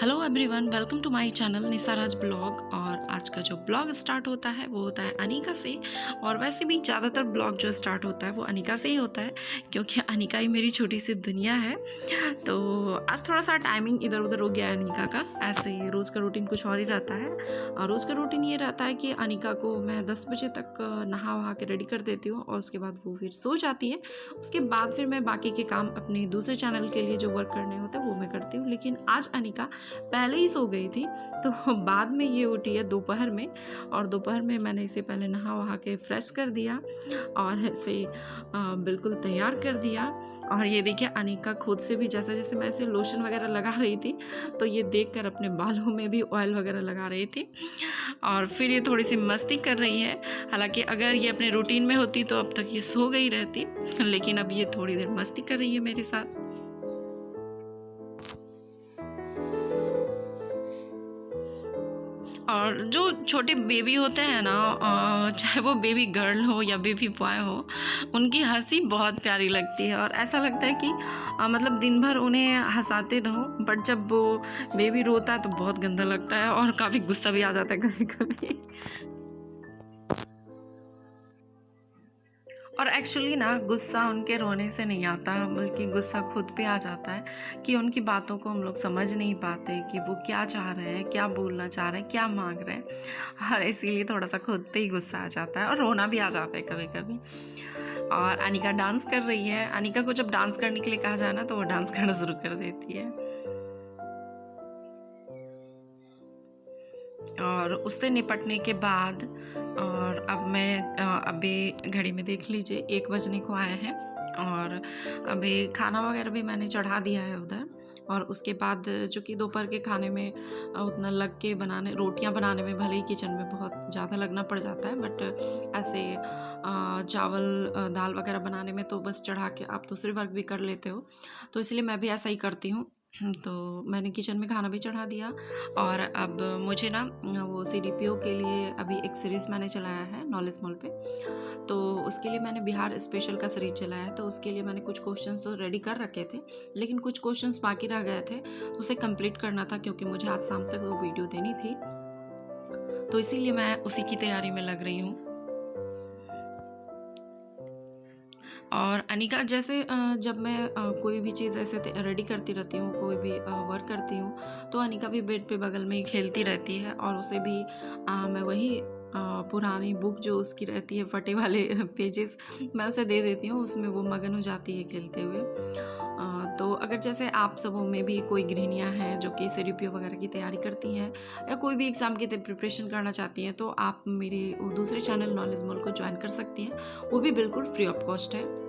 Hello everyone, welcome to my channel Nisaraj blog. और आज का जो ब्लॉग स्टार्ट होता है वो होता है अनिका से। और वैसे भी ज़्यादातर ब्लॉग जो स्टार्ट होता है वो अनिका से ही होता है, क्योंकि अनिका ही मेरी छोटी सी दुनिया है। तो आज थोड़ा सा टाइमिंग इधर उधर हो गया है अनिका का। ऐसे ही रोज़ का रूटीन कुछ और ही रहता है। और रोज़ का रूटीन ये रहता है कि अनिका को मैं 10 बजे तक नहा वहा के रेडी कर देती हूँ और उसके बाद वो फिर सो जाती है। उसके बाद फिर मैं बाकी के काम अपने दूसरे चैनल के लिए जो वर्क करने होते हैं वो मैं करती हूँ। लेकिन आज अनिका पहले ही सो गई थी, तो बाद में ये उठी है दोपहर में। और दोपहर में मैंने इसे पहले नहा वहा के फ्रेश कर दिया और इसे बिल्कुल तैयार कर दिया। और ये देखिए अनिका खुद से भी जैसे जैसे मैं इसे लोशन वगैरह लगा रही थी तो ये देखकर अपने बालों में भी ऑयल वगैरह लगा रही थी। और फिर ये थोड़ी सी मस्ती कर रही है। हालांकि अगर ये अपने रूटीन में होती तो अब तक ये सो गई रहती, लेकिन अब ये थोड़ी देर मस्ती कर रही है मेरे साथ। और जो छोटे बेबी होते हैं ना, चाहे वो बेबी गर्ल हो या बेबी बॉय हो, उनकी हंसी बहुत प्यारी लगती है। और ऐसा लगता है कि मतलब दिन भर उन्हें हंसाते रहो। बट जब वो बेबी रोता है तो बहुत गंदा लगता है और काफ़ी गुस्सा भी आ जाता है कभी कभी। और एक्चुअली ना गुस्सा उनके रोने से नहीं आता, बल्कि गुस्सा खुद पे आ जाता है कि उनकी बातों को हम लोग समझ नहीं पाते कि वो क्या चाह रहे हैं, क्या बोलना चाह रहे हैं, क्या मांग रहे हैं। और इसीलिए थोड़ा सा खुद पे ही गुस्सा आ जाता है और रोना भी आ जाता है कभी कभी। और अनिका डांस कर रही है। अनिका को जब डांस करने के लिए कहा जाए ना तो वो डांस करना शुरू कर देती है। और उससे निपटने के बाद और अब मैं अभी घड़ी में देख लीजिए 1 बजने को आए हैं। और अभी खाना वगैरह भी मैंने चढ़ा दिया है उधर। और उसके बाद जो कि दोपहर के खाने में उतना लग के बनाने, रोटियां बनाने में भले ही किचन में बहुत ज़्यादा लगना पड़ जाता है, बट ऐसे चावल दाल वगैरह बनाने में तो बस चढ़ा के आप दूसरे वर्क भी कर लेते हो। तो इसलिए मैं भी ऐसा ही करती हूँ। तो मैंने किचन में खाना भी चढ़ा दिया। और अब मुझे ना वो CDPO के लिए अभी एक सीरीज़ मैंने चलाया है नॉलेज मॉल पे। तो उसके लिए मैंने बिहार स्पेशल का सीरीज चलाया है। तो उसके लिए मैंने कुछ क्वेश्चंस तो रेडी कर रखे थे, लेकिन कुछ क्वेश्चंस बाकी रह गए थे तो उसे कंप्लीट करना था, क्योंकि मुझे आज शाम तक वो वीडियो देनी थी। तो इसीलिए मैं उसी की तैयारी में लग रही हूँ। और अनिका जैसे जब मैं कोई भी चीज़ ऐसे रेडी करती रहती हूँ, कोई भी वर्क करती हूँ, तो अनिका भी बेड पे बगल में ही खेलती रहती है। और उसे भी मैं वही पुरानी बुक जो उसकी रहती है फटे वाले पेजेस मैं उसे दे देती हूँ, उसमें वो मगन हो जाती है खेलते हुए। तो अगर जैसे आप सबों में भी कोई गृहिणियाँ हैं जो कि CDPO वगैरह की तैयारी करती हैं या कोई भी एग्ज़ाम की प्रिपरेशन करना चाहती हैं, तो आप मेरे दूसरे चैनल नॉलेज मॉल को ज्वाइन कर सकती हैं। वो भी बिल्कुल फ्री ऑफ कॉस्ट है।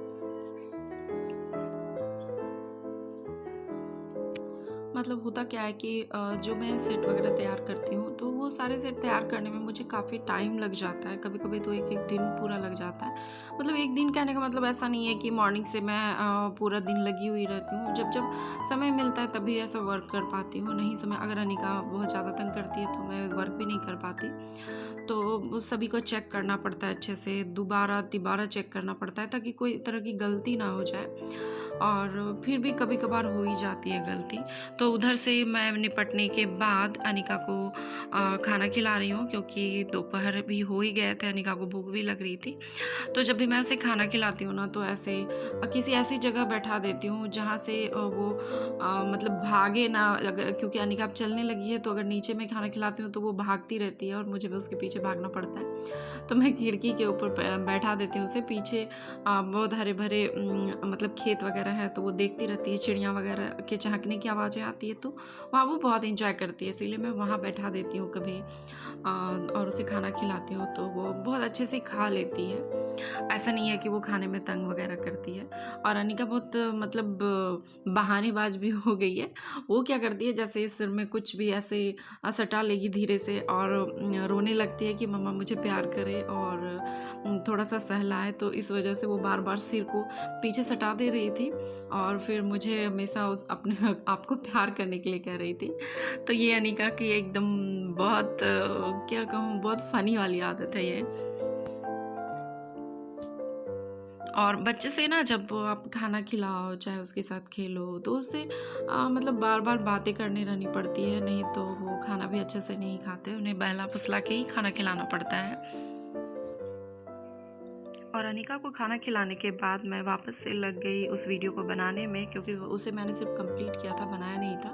मतलब होता क्या है कि जो मैं सेट वगैरह तैयार करती हूँ तो वो सारे सेट तैयार करने में मुझे काफ़ी टाइम लग जाता है। कभी कभी तो एक एक दिन पूरा लग जाता है। मतलब एक दिन कहने का मतलब ऐसा नहीं है कि मॉर्निंग से मैं पूरा दिन लगी हुई रहती हूँ। जब जब समय मिलता है तभी ऐसा वर्क कर पाती हूँ। नहीं समय, अगर अनिका बहुत ज़्यादा तंग करती है तो मैं वर्क भी नहीं कर पाती। तो सभी को चेक करना पड़ता है अच्छे से, दोबारा तिबारा चेक करना पड़ता है ताकि कोई तरह की गलती ना हो जाए। और फिर भी कभी कभार हो ही जाती है गलती। तो उधर से मैं निपटने के बाद अनिका को खाना खिला रही हूँ, क्योंकि दोपहर भी हो ही गए थे, अनिका को भूख भी लग रही थी। तो जब भी मैं उसे खाना खिलाती हूँ ना तो ऐसे किसी ऐसी जगह बैठा देती हूँ जहाँ से वो मतलब भागे ना। अगर क्योंकि अनिका अब चलने लगी है तो अगर नीचे में खाना खिलाती हूँ तो वो भागती रहती है और मुझे भी उसके पीछे भागना पड़ता है। तो मैं खिड़की के ऊपर बैठा देती हूँ उसे। पीछे बहुत हरे भरे मतलब खेत वगैरह है तो वो देखती रहती है, चिड़िया वगैरह के चहकने की आवाज़ें आती है तो वहाँ वो बहुत इंजॉय करती है। इसीलिए मैं वहाँ बैठा देती हूँ कभी और उसे खाना खिलाती हूँ तो वो बहुत अच्छे से खा लेती है। ऐसा नहीं है कि वो खाने में तंग वगैरह करती है। और अनिका बहुत मतलब बहानेबाज भी हो गई है। वो क्या करती है, जैसे सिर में कुछ भी ऐसे सटा लेगी धीरे से और रोने लगती है कि मम्मा मुझे प्यार करे और थोड़ा सा सहलाए। तो इस वजह से वो बार बार सिर को पीछे सटा दे रही थी और फिर मुझे हमेशा उस अपने आप को प्यार करने के लिए कह रही थी। तो ये अनिका की एकदम बहुत क्या कहूँ, बहुत फ़नी वाली आदत है ये। और बच्चे से ना जब आप खाना खिलाओ चाहे उसके साथ खेलो तो उससे मतलब बार बार बातें करने रहनी पड़ती है, नहीं तो वो खाना भी अच्छे से नहीं खाते, उन्हें बहला फुसला के ही खाना खिलाना पड़ता है। और अनिका को खाना खिलाने के बाद मैं वापस से लग गई उस वीडियो को बनाने में, क्योंकि उसे मैंने सिर्फ कंप्लीट किया था, बनाया नहीं था,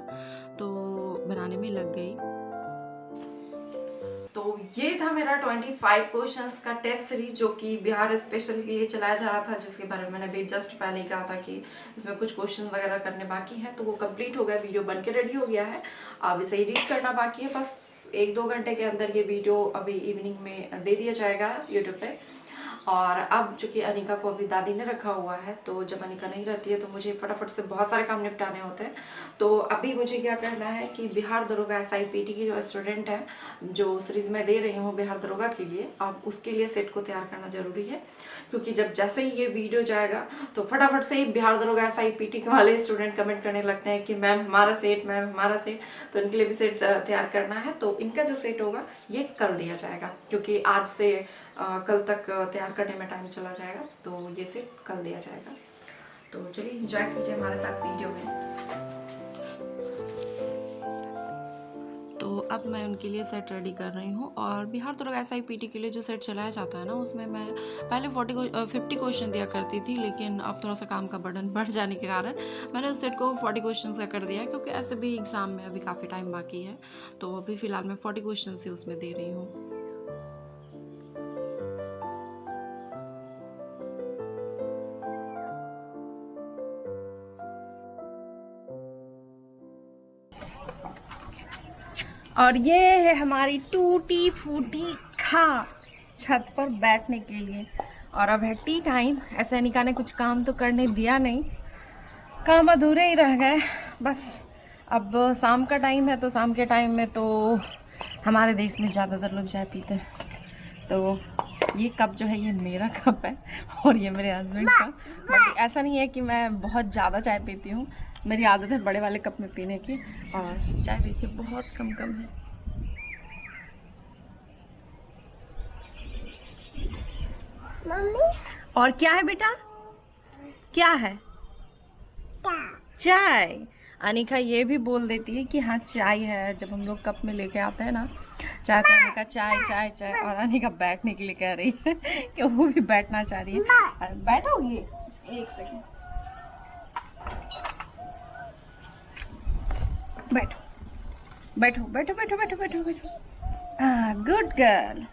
तो बनाने में लग गई। तो ये था मेरा 25 क्वेश्चंस का टेस्ट सीरीज जो कि बिहार स्पेशल के लिए चलाया जा रहा था, जिसके बारे में मैंने अभी जस्ट पहले ही कहा था कि इसमें कुछ क्वेश्चन वगैरह करने बाकी हैं। तो वो कंप्लीट हो गया, वीडियो बन के रेडी हो गया है, अब इसे एडिट करना बाकी है। बस 1-2 घंटे के अंदर ये वीडियो अभी इवनिंग में दे दिया जाएगा यूट्यूब पे। और अब चूंकि अनिका को अभी दादी ने रखा हुआ है, तो जब अनिका नहीं रहती है तो मुझे फटाफट से बहुत सारे काम निपटाने होते हैं। तो अभी मुझे क्या करना है कि बिहार दरोगा SIPT की जो स्टूडेंट है, जो सीरीज में दे रही हूँ बिहार दरोगा के लिए, अब उसके लिए सेट को तैयार करना जरूरी है, क्योंकि जब जैसे ही ये वीडियो जाएगा तो फटाफट से ही बिहार दरोगा SIPT वाले स्टूडेंट कमेंट करने लगते हैं कि मैम हमारा सेट, मैम हमारा सेट। तो इनके लिए भी सेट तैयार करना है। तो इनका जो सेट होगा ये कल दिया जाएगा, क्योंकि आज से कल तक तैयार करने में टाइम चला जाएगा, तो ये सेट कल दिया जाएगा। तो चलिए एंजॉय कीजिए हमारे साथ वीडियो में। तो अब मैं उनके लिए सेट रेडी कर रही हूँ। और बिहार दरोगा SIPT के लिए जो सेट चलाया जाता है ना, उसमें मैं पहले 50 क्वेश्चन दिया करती थी, लेकिन अब थोड़ा सा काम का बर्डन बढ़ जाने के कारण मैंने उस सेट को 40 क्वेश्चन का कर दिया है, क्योंकि ऐसे भी एग्ज़ाम में अभी काफ़ी टाइम बाकी है। तो अभी फ़िलहाल मैं 40 क्वेश्चन ही उसमें दे रही हूँ। और ये है हमारी टूटी फूटी खाट छत पर बैठने के लिए। और अब है टी टाइम। ऐसे अनिका ने कुछ काम तो करने दिया नहीं, काम अधूरे ही रह गए। बस अब शाम का टाइम है, तो शाम के टाइम में तो हमारे देश में ज़्यादातर लोग चाय पीते हैं। तो ये कप जो है ये मेरा कप है और ये मेरे हस्बैंड का। बट ऐसा नहीं है कि मैं बहुत ज़्यादा चाय पीती हूँ, मेरी आदत है बड़े वाले कप में पीने की। और चाय देखिए बहुत कम कम है। मम्मी और क्या है बेटा, क्या है? चाय। अनिका ये भी बोल देती है कि हाँ चाय है, जब हम लोग कप में लेके आते हैं ना चाय, तो अनिका चाय चाय चाय। और अनिका बैठने के लिए कह रही है कि वो भी बैठना चाह रही है। बैठोगी? एक सेकेंड, बैठो बैठो बैठो बैठो बैठो बैठो बैठो। हाँ गुड गर्ल।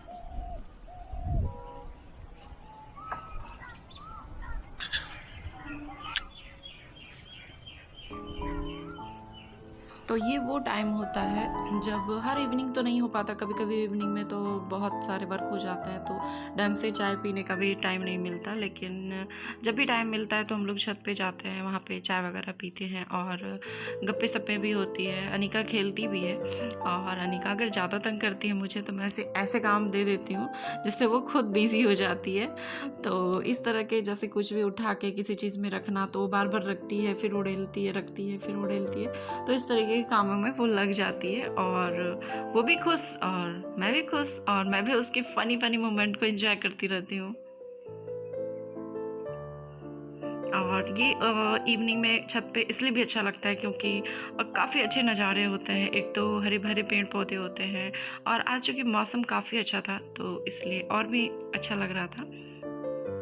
तो ये वो टाइम होता है जब हर इवनिंग तो नहीं हो पाता, कभी कभी इवनिंग में तो बहुत सारे वर्क हो जाते हैं, तो ढंग से चाय पीने का भी टाइम नहीं मिलता। लेकिन जब भी टाइम मिलता है तो हम लोग छत पे जाते हैं, वहाँ पे चाय वगैरह पीते हैं और गप्पे सप्पे भी होती है। अनिका खेलती भी है, और अनिका अगर ज़्यादा तंग करती है मुझे तो मैं ऐसे काम दे देती हूँ जिससे वो खुद बिज़ी हो जाती है। तो इस तरह के जैसे कुछ भी उठा के किसी चीज़ में रखना, तो बार बार रखती है फिर उड़ेलती है, रखती है फिर उड़ेलती है। तो इस तरीके कामों में वो लग जाती है, और वो भी खुश और मैं भी खुश, और मैं भी उसके फनी मोमेंट को एंजॉय करती रहती हूँ। और ये इवनिंग में छत पे इसलिए भी अच्छा लगता है क्योंकि काफ़ी अच्छे नज़ारे होते हैं। एक तो हरे भरे पेड़ पौधे होते हैं, और आज चूँकि मौसम काफ़ी अच्छा था तो इसलिए और भी अच्छा लग रहा था।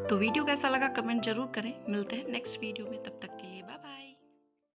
तो वीडियो कैसा लगा कमेंट ज़रूर करें। मिलते हैं नेक्स्ट वीडियो में, तब तक